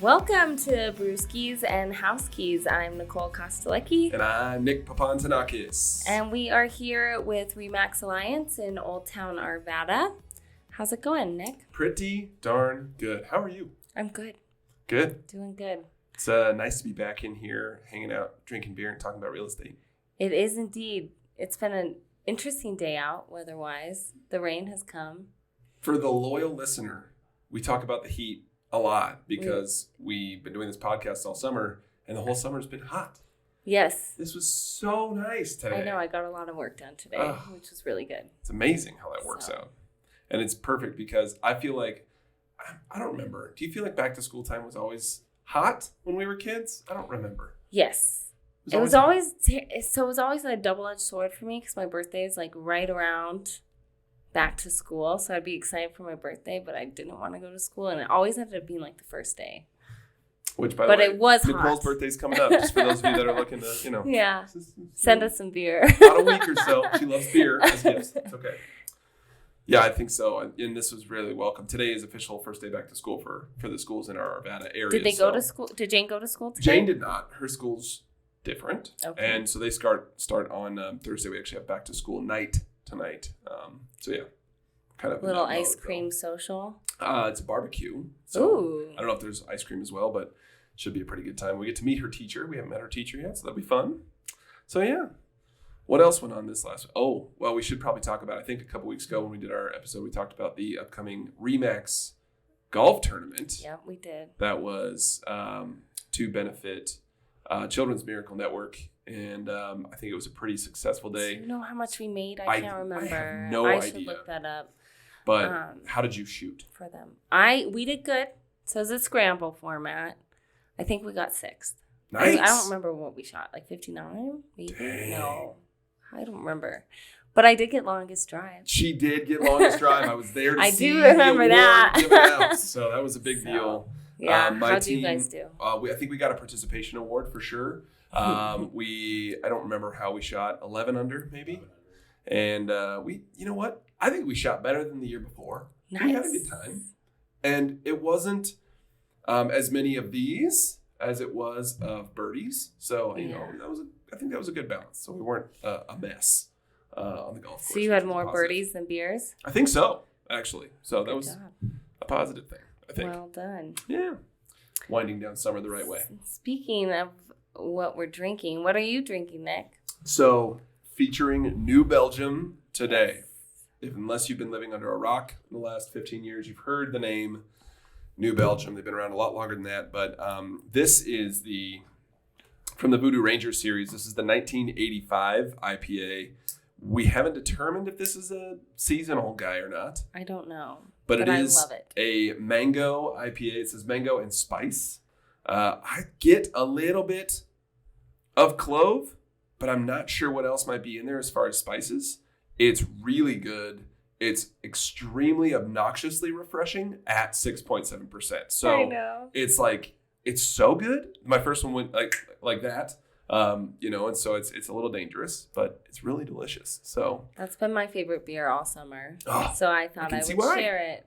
Welcome to Brewskis and Housekeys. I'm Nicole Kostelecki. And I'm Nick Papantanakis. And we are here with Remax Alliance in Old Town Arvada. How's it going, Nick? Pretty darn good. How are you? I'm good. Good. Doing good. It's nice to be back in here, hanging out, drinking beer, and talking about real estate. It is indeed. It's been an interesting day out, weather-wise. The rain has come. For the loyal listener, we talk about the heat a lot because we've been doing this podcast all summer, and the whole summer's been hot. Yes. This was so nice today. I know. I got a lot of work done today, which was really good. It's amazing how that works out. And it's perfect because I feel like, I don't remember. Do you feel like back to school time was always hot when we were kids? I don't remember. Yes. It was always a double-edged sword for me because my birthday is like right around back to school. So I'd be excited for my birthday, but I didn't want to go to school. And it always ended up being like the first day. Which, by the way, it was Nicole's hot. birthday's coming up, just for those of you that are looking to, Yeah. Send us some beer. About a week or so. She loves beer as gifts. It's okay. Yeah, I think so. And this was really welcome. Today is official first day back to school for the schools in our Arvada area. Did they go to school? Did Jane go to school today? Jane did not. Her school's different. Okay. And so they start on Thursday. We actually have back to school night tonight. So yeah, kind of little ice cream social. It's a barbecue. So Ooh. I don't know if there's ice cream as well, but it should be a pretty good time. We get to meet her teacher. We haven't met her teacher yet, so that'll be fun. So yeah. What else went on this last week? Oh, well, we should probably talk about, I think a couple weeks ago when we did our episode, we talked about the upcoming Remax golf tournament. Yeah, we did. That was to benefit Children's Miracle Network. And I think it was a pretty successful day. Do you know how much we made? I can't remember. I have no idea. I should look that up. But how did you shoot? For them. We did good. So it's a scramble format. I think we got sixth. Nice. I don't remember what we shot. Like 59? Maybe? Dang. No. I don't remember. But I did get longest drive. She did get longest drive. I was there to see do remember the that. given out. So that was a big deal. Yeah. My How'd team, you guys do? I think we got a participation award for sure. I don't remember how we shot. 11 under, maybe. And you know what? I think we shot better than the year before. Nice. We had a good time. And it wasn't as many of these as it was of birdies. So, I think that was a good balance. So we weren't a mess on the golf course. So you had more birdies than beers? I think so, actually. So that Good was job. a positive thing, I think. Well done. Yeah. Winding down summer the right way. Speaking of what we're drinking, what are you drinking, Nick? So featuring New Belgium today. Unless you've been living under a rock in the last 15 years, you've heard the name New Belgium. They've been around a lot longer than that. But this is from the VooDoo Ranger series. This is the 1985 IPA. We haven't determined if this is a seasonal guy or not. I don't know. But it is I love it. A mango IPA. It says mango and spice. I get a little bit of clove, but I'm not sure what else might be in there as far as spices. It's really good. It's extremely obnoxiously refreshing at 6.7%. So I know. It's so good. My first one went like that. And so it's a little dangerous, but it's really delicious. So that's been my favorite beer all summer. Oh, so I thought I would share it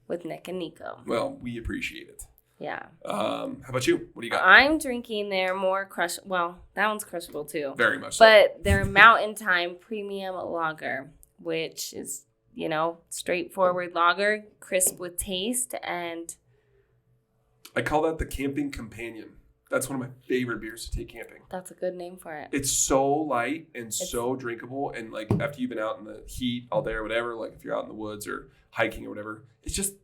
with Nick and Nico. Well, we appreciate it. Yeah. How about you? What do you got? I'm drinking their more crush. Well, that one's crushable too. Very much so. But their Mountain Time Premium Lager, which is, straightforward lager, crisp with taste, and I call that the camping companion. That's one of my favorite beers to take camping. That's a good name for it. It's so light and so drinkable. And after you've been out in the heat all day or whatever, like if you're out in the woods or hiking or whatever, it just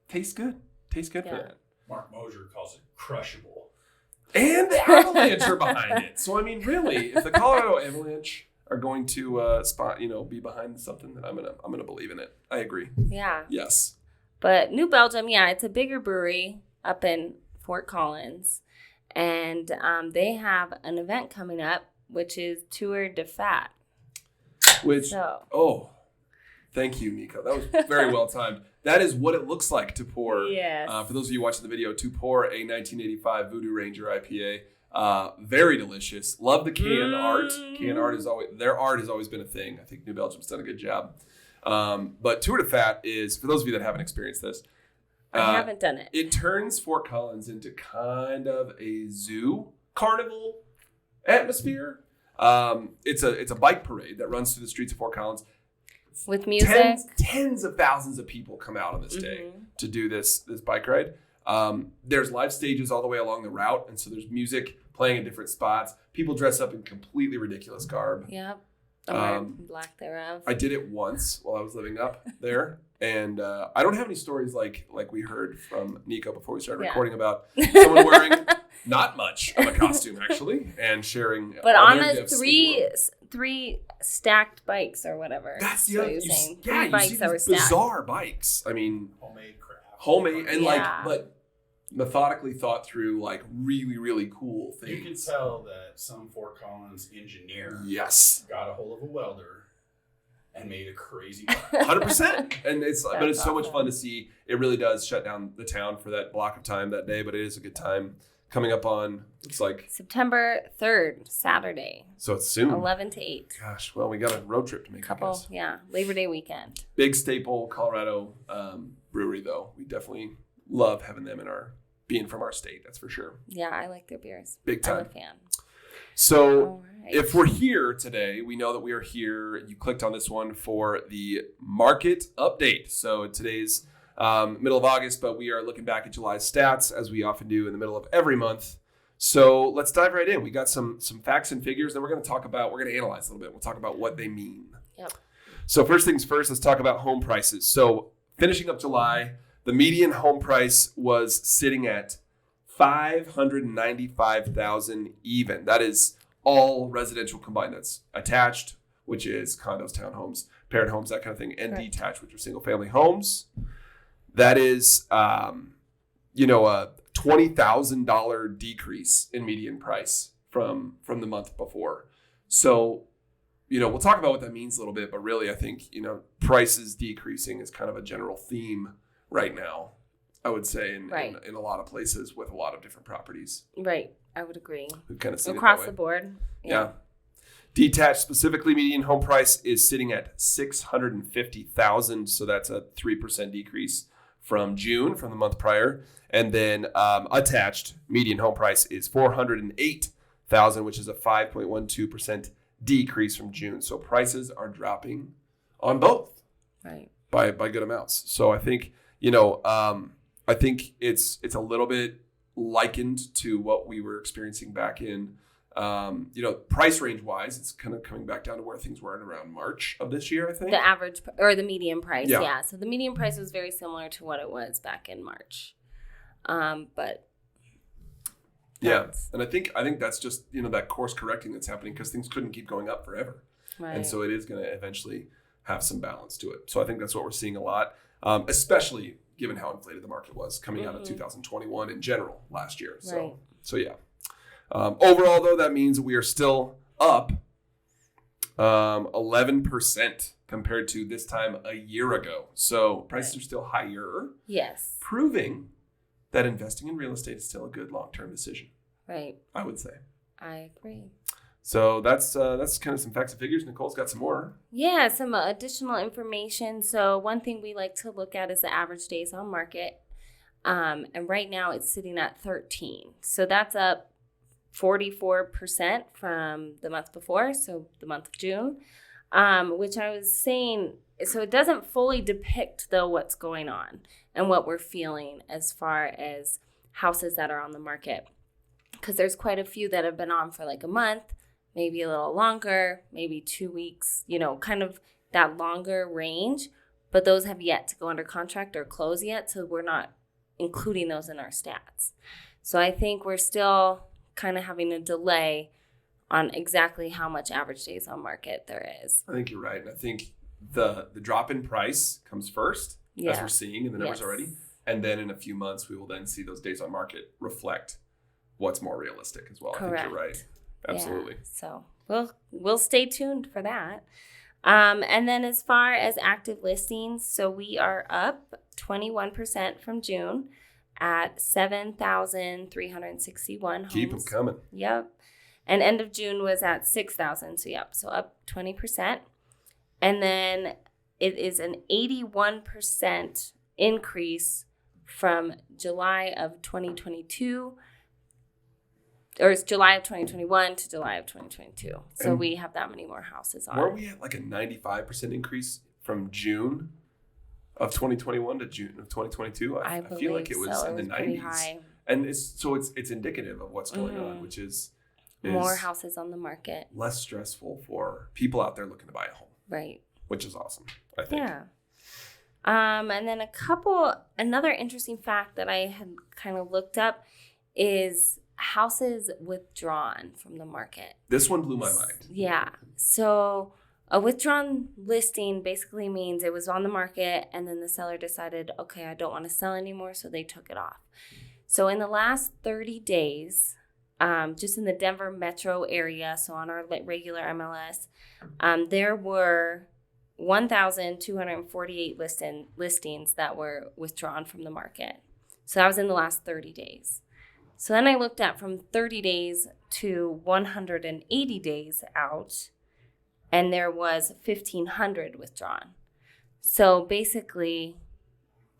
tastes good. Tastes good for that. Mark Mosier calls it crushable. And the Avalanche are behind it. So, really, if the Colorado Avalanche are going to be behind something, then I'm gonna believe in it. I agree. Yeah. Yes. But New Belgium, it's a bigger brewery up in Fort Collins. And they have an event coming up, which is Tour de Fat. Thank you, Nico. That was very well timed. That is what it looks like to pour. Yes. For those of you watching the video, to pour a 1985 VooDoo Ranger IPA. Very delicious. Love the can art. Can art their art has always been a thing. I think New Belgium's done a good job. But Tour de Fat is, for those of you that haven't experienced this, I haven't done it. It turns Fort Collins into kind of a zoo carnival atmosphere. It's a bike parade that runs through the streets of Fort Collins. With music. Tens of thousands of people come out on this day to do this bike ride. There's live stages all the way along the route, and so there's music playing in different spots. People dress up in completely ridiculous garb. Yep. Black thereof. I did it once while I was living up there, and I don't have any stories like we heard from Nico before we started recording about someone wearing not much of a costume actually, and sharing. But on the three stacked bikes or whatever. That's the other thing. Three bikes that were stacked. Bizarre bikes. I mean, homemade and but methodically thought through, like really, really cool things. You can tell that some Fort Collins engineer got a hold of a welder and made a crazy bike. 100%. And it's so much fun to see. It really does shut down the town for that block of time that day, but it is a good time. Coming up on, it's like September 3rd, Saturday. So it's soon. 11 to 8. Gosh, well, we got a road trip to make. Labor Day weekend. Big staple, Colorado brewery, though. We definitely love having them being from our state, that's for sure. Yeah, I like their beers. Big time. I'm a fan. So if we're here today, we know that we are here. You clicked on this one for the market update. So today's middle of August, but we are looking back at July's stats, as we often do in the middle of every month. So let's dive right in. We got some facts and figures that we're going to analyze a little bit. We'll talk about what they mean. Yep. So first things first, let's talk about home prices. So finishing up July, the median home price was sitting at $595,000 even. That is all residential combined. That's attached, which is condos, townhomes, paired homes, that kind of thing, and detached, which are single family homes. That is, a $20,000 decrease in median price from the month before. So, we'll talk about what that means a little bit, but really, I think, prices decreasing is kind of a general theme right now, I would say, in a lot of places with a lot of different properties. Right. I would agree. We've kind of seen across it the board. Yeah. Detached specifically, median home price is sitting at $650,000. So that's a 3% decrease from June, from the month prior. And then attached, median home price is $408,000, which is a 5.12% decrease from June. So prices are dropping on both by good amounts. So I think, I think it's a little bit likened to what we were experiencing back in, price range wise, it's kind of coming back down to where things were in around March of this year, I think. The average or the median price. Yeah. So the median price was very similar to what it was back in March. But yeah. And I think that's just, that course correcting that's happening because things couldn't keep going up forever. Right. And so it is going to eventually have some balance to it. So I think that's what we're seeing a lot, especially given how inflated the market was coming out of 2021 in general last year. So yeah. Overall, though, that means we are still up 11% compared to this time a year ago. So prices are still higher. Yes. Proving that investing in real estate is still a good long-term decision. Right. I would say. I agree. So that's kind of some facts and figures. Nicole's got some more. Yeah, some additional information. So one thing we like to look at is the average days on market. And right now it's sitting at 13. So that's up 44% from the month before, so the month of June, which I was saying, so it doesn't fully depict, though, what's going on and what we're feeling as far as houses that are on the market. Because there's quite a few that have been on for like a month, maybe a little longer, maybe 2 weeks, kind of that longer range. But those have yet to go under contract or close yet, so we're not including those in our stats. So I think we're still kind of having a delay on exactly how much average days on market there is. I think you're right. And I think the drop in price comes first, as we're seeing in the numbers already. And then in a few months, we will then see those days on market reflect what's more realistic as well. Correct. I think you're right. Absolutely. Yeah. So we'll stay tuned for that. And then as far as active listings, so we are up 21% from June at 7,361 homes. Keep them coming. Yep. And end of June was at 6,000. So up 20%. And then it is an 81% increase from July of 2022, or it's July of 2021 to July of 2022. So we have that many more houses on. Weren't we at like a 95% increase from June of 2021 to June of 2022? I feel like it was in the 90s. High. And it's indicative of what's going on, which is more houses on the market. Less stressful for people out there looking to buy a home. Right. Which is awesome, I think. Yeah. And then another interesting fact that I had kind of looked up is houses withdrawn from the market. This one blew my mind. Yeah. So a withdrawn listing basically means it was on the market and then the seller decided, okay, I don't want to sell anymore, so they took it off. So in the last 30 days, just in the Denver metro area, so on our regular MLS, there were 1,248 listings that were withdrawn from the market. So that was in the last 30 days. So then I looked at from 30 days to 180 days out, and there was 1,500 withdrawn. So basically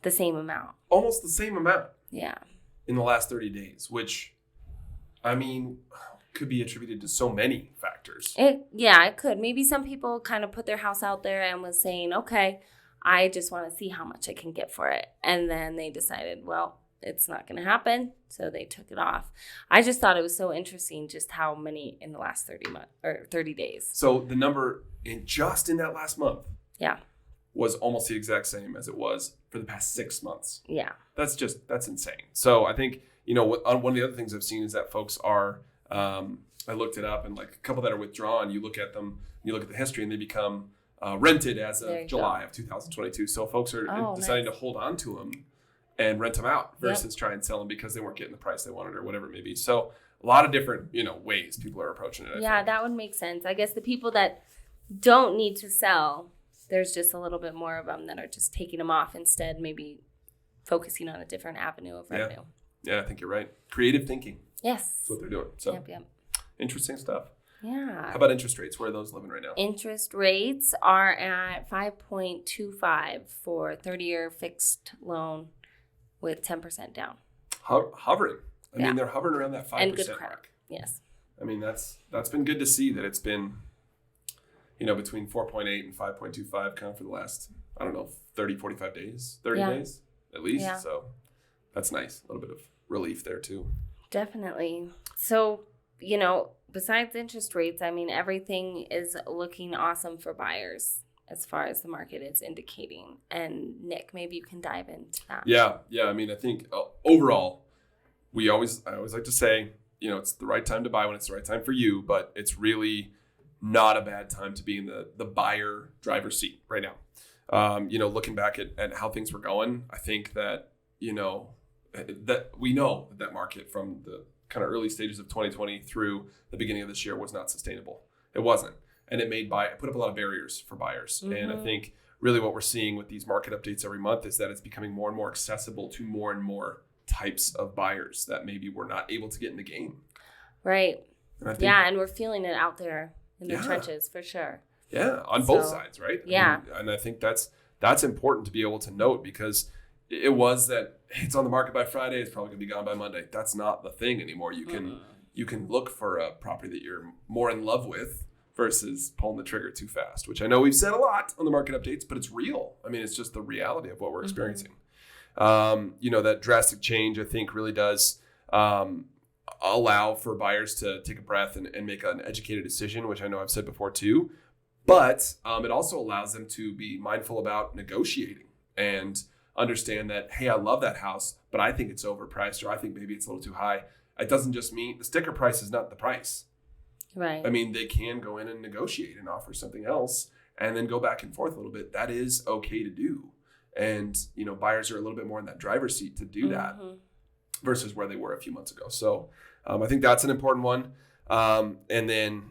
the same amount. Almost the same amount. Yeah. In the last 30 days, which, I mean, could be attributed to so many factors. It could. Maybe some people kind of put their house out there and was saying, okay, I just want to see how much I can get for it. And then they decided, well, it's not going to happen. So they took it off. I just thought it was so interesting just how many in the last 30 days. So the number in that last month. Yeah. Was almost the exact same as it was for the past 6 months. Yeah. That's insane. So I think, one of the other things I've seen is that folks are, I looked it up, and like a couple that are withdrawn, you look at them, you look at the history, and they become rented as of July of 2022. So folks are deciding to hold on to them and rent them out versus try and sell them because they weren't getting the price they wanted or whatever it may be. So a lot of different, ways people are approaching it. Yeah, that would make sense. I guess the people that don't need to sell, there's just a little bit more of them that are just taking them off instead, maybe focusing on a different avenue of revenue. Yeah, I think you're right. Creative thinking. Yes. That's what they're doing. So Yep. Interesting stuff. Yeah. How about interest rates? Where are those living right now? Interest rates are at 5.25 for 30-year fixed loan with 10% down. Hovering. I mean, they're hovering around that 5% and good credit. mark. Yes. I mean, that's been good to see that it's been, between 4.8 and 5.25 kind of for the last, 30, 45 days, 30 days at least. Yeah. So that's nice. A little bit of relief there too. Definitely. So, besides interest rates, I mean, everything is looking awesome for buyers as far as the market is indicating. And Nick, maybe you can dive into that. Yeah. I mean, I think overall, I always like to say, it's the right time to buy when it's the right time for you, but it's really not a bad time to be in the buyer driver's seat right now. Looking back at how things were going, I think that, that we know that market from the kind of early stages of 2020 through the beginning of this year was not sustainable. It wasn't. And it put up a lot of barriers for buyers. Mm-hmm. And I think really what we're seeing with these market updates every month is that it's becoming more and more accessible to more and more types of buyers that maybe were not able to get in the game. Right. And we're feeling it out there in the trenches for sure. Yeah, on both sides, right? Yeah. And I think that's important to be able to note, because it was that it's on the market by Friday, it's probably going to be gone by Monday. That's not the thing anymore. You can look for a property that you're more in love with versus pulling the trigger too fast, which I know we've said a lot on the market updates, but it's real. I mean, it's just the reality of what we're experiencing. That drastic change, I think, really does allow for buyers to take a breath and make an educated decision, which I know I've said before too. But it also allows them to be mindful about negotiating and understand that, hey, I love that house, but I think it's overpriced, or I think maybe it's a little too high. It doesn't just mean the sticker price is not the price. Right. I mean, they can go in and negotiate and offer something else and then go back and forth a little bit. That is okay to do. And, buyers are a little bit more in that driver's seat to do that versus where they were a few months ago. So I think that's an important one. And then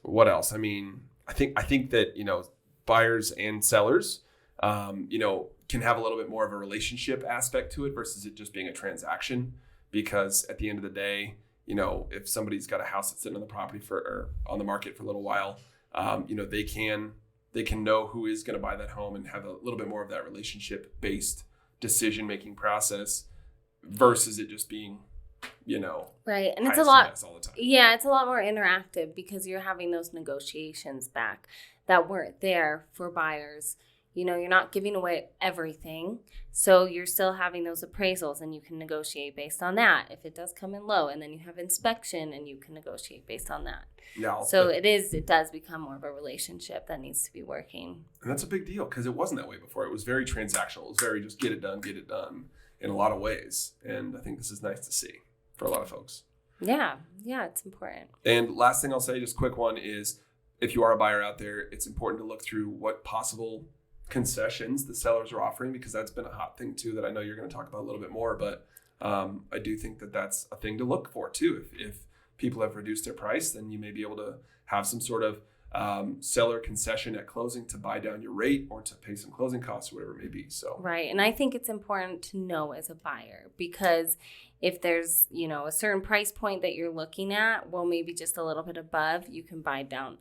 what else? I mean, I think that, buyers and sellers, can have a little bit more of a relationship aspect to it versus it just being a transaction. Because at the end of the day, if somebody's got a house that's sitting on the property or on the market for a little while, they can know who is going to buy that home and have a little bit more of that relationship based decision-making process versus it just being, right. And it's a lot all the time. Yeah, it's a lot more interactive because you're having those negotiations back that weren't there for buyers. You're not giving away everything. So you're still having those appraisals and you can negotiate based on that if it does come in low. And then you have inspection and you can negotiate based on that. Yeah. So it does become more of a relationship that needs to be working. And that's a big deal because it wasn't that way before. It was very transactional. It was very just get it done in a lot of ways. And I think this is nice to see for a lot of folks. Yeah. Yeah, it's important. And last thing I'll say, just quick one, is if you are a buyer out there, it's important to look through what possible concessions the sellers are offering, because that's been a hot thing too that I know you're going to talk about a little bit more, but I do think that that's a thing to look for too. If people have reduced their price, then you may be able to have some sort of seller concession at closing to buy down your rate or to pay some closing costs or whatever it may be. So right. And I think it's important to know as a buyer, because if there's a certain price point that you're looking at, well, maybe just a little bit above, you can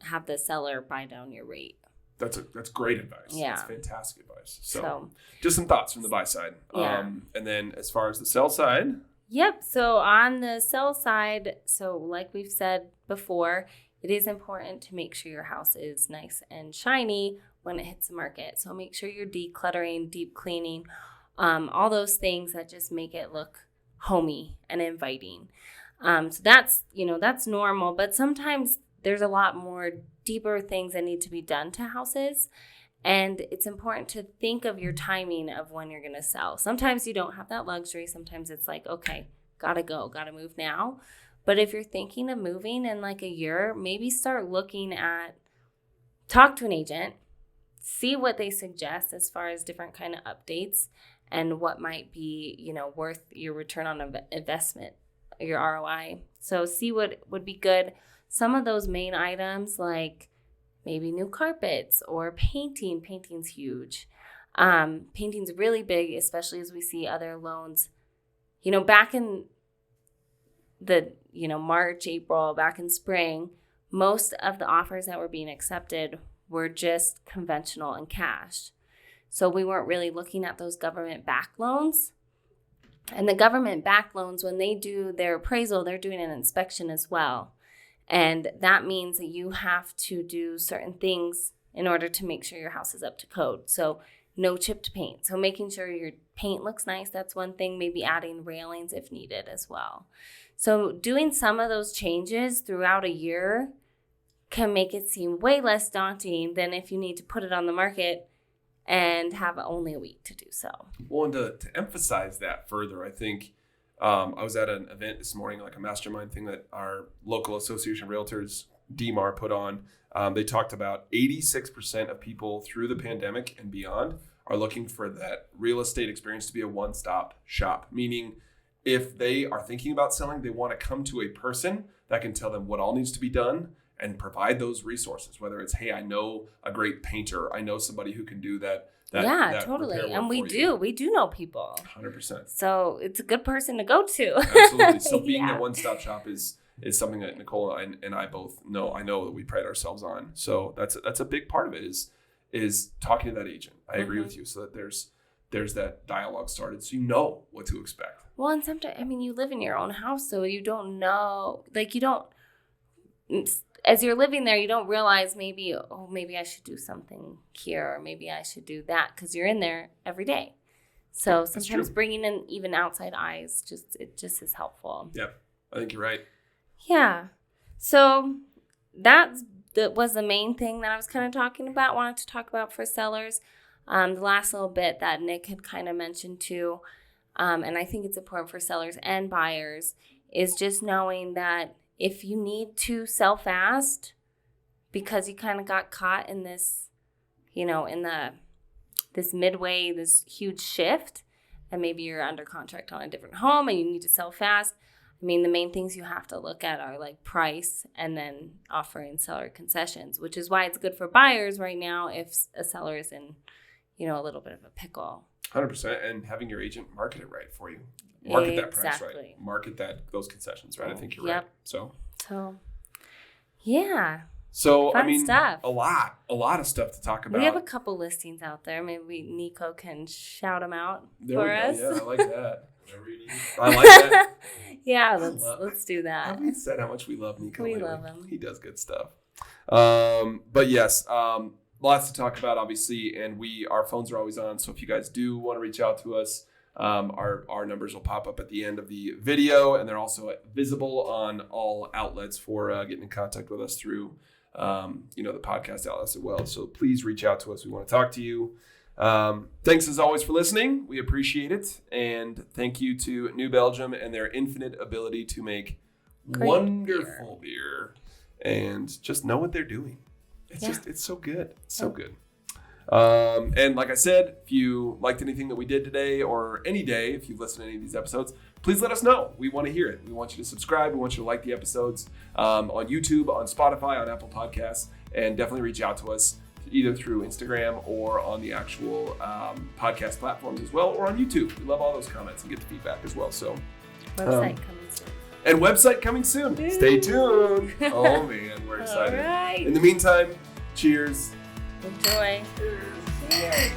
have the seller buy down your rate. That's great advice. Yeah. That's fantastic advice. So just some thoughts from the buy side. Yeah. And then as far as the sell side. Yep. So on the sell side, like we've said before, it is important to make sure your house is nice and shiny when it hits the market. So make sure you're decluttering, deep cleaning, all those things that just make it look homey and inviting. So that's normal, but sometimes there's a lot more deeper things that need to be done to houses. And it's important to think of your timing of when you're going to sell. Sometimes you don't have that luxury. Sometimes it's like, okay, gotta move now. But if you're thinking of moving in like a year, maybe talk to an agent, see what they suggest as far as different kind of updates and what might be, worth your return on investment, your ROI. So see what would be good. Some of those main items, like maybe new carpets or painting. Painting's huge. Painting's really big, especially as we see other loans. Back in the, March, April, back in spring, most of the offers that were being accepted were just conventional and cash. So we weren't really looking at those government-backed loans. And the government-backed loans, when they do their appraisal, they're doing an inspection as well. And that means that you have to do certain things in order to make sure your house is up to code. So no chipped paint. So making sure your paint looks nice, that's one thing. Maybe adding railings if needed as well. So doing some of those changes throughout a year can make it seem way less daunting than if you need to put it on the market and have only a week to do so. Well, and to emphasize that further, I think I was at an event this morning, like a mastermind thing that our local association of realtors, DMAR, put on. They talked about 86% of people through the pandemic and beyond are looking for that real estate experience to be a one-stop shop, meaning if they are thinking about selling, they want to come to a person that can tell them what all needs to be done and provide those resources, whether it's, hey, I know a great painter, I know somebody who can do that. Yeah, totally. And we do know people. 100%. So it's a good person to go to. Absolutely. So being a one-stop shop is something that Nicole and I both know. I know that we pride ourselves on. So that's a big part of it is talking to that agent. I agree with you. So that there's that dialogue started, so you know what to expect. Well, and sometimes, you live in your own house, so you don't know, as you're living there, you don't realize maybe I should do something here, or maybe I should do that, because you're in there every day. So sometimes bringing in even outside eyes, it just is helpful. Yeah, I think you're right. Yeah. So that was the main thing that I was kind of wanted to talk about for sellers. The last little bit that Nick had kind of mentioned too, and I think it's important for sellers and buyers, is just knowing that if you need to sell fast because you kind of got caught in this, this midway, this huge shift, and maybe you're under contract on a different home and you need to sell fast. The main things you have to look at are like price and then offering seller concessions, which is why it's good for buyers right now if a seller is in, a little bit of a pickle. 100%, and having your agent market it right for you. Market that price right. Market those concessions right. I think you're right. So, yeah. So, Fun I mean, stuff. a lot of stuff to talk about. We have a couple listings out there. Maybe Nicole can shout them out for us. Yeah, I like that. I like that. Yeah, let's do that. Have we said how much we love Nicole? We love him. He does good stuff. But yes, lots to talk about, obviously, and our phones are always on. So if you guys do want to reach out to us, our numbers will pop up at the end of the video, and they're also visible on all outlets for getting in contact with us through the podcast outlets as well. So please reach out to us. We want to talk to you. Thanks as always for listening. We appreciate it. And thank you to New Belgium and their infinite ability to make great wonderful beer and just know what they're doing. It's so good. It's so good. And like I said, if you liked anything that we did today or any day, if you've listened to any of these episodes, please let us know. We want to hear it. We want you to subscribe. We want you to like the episodes on YouTube, on Spotify, on Apple Podcasts, and definitely reach out to us either through Instagram or on the actual podcast platforms as well, or on YouTube. We love all those comments and get the feedback as well. So website coming soon. And website coming soon. Ooh. Stay tuned. Oh man, we're excited. All right. In the meantime, cheers. Enjoy. Cheers.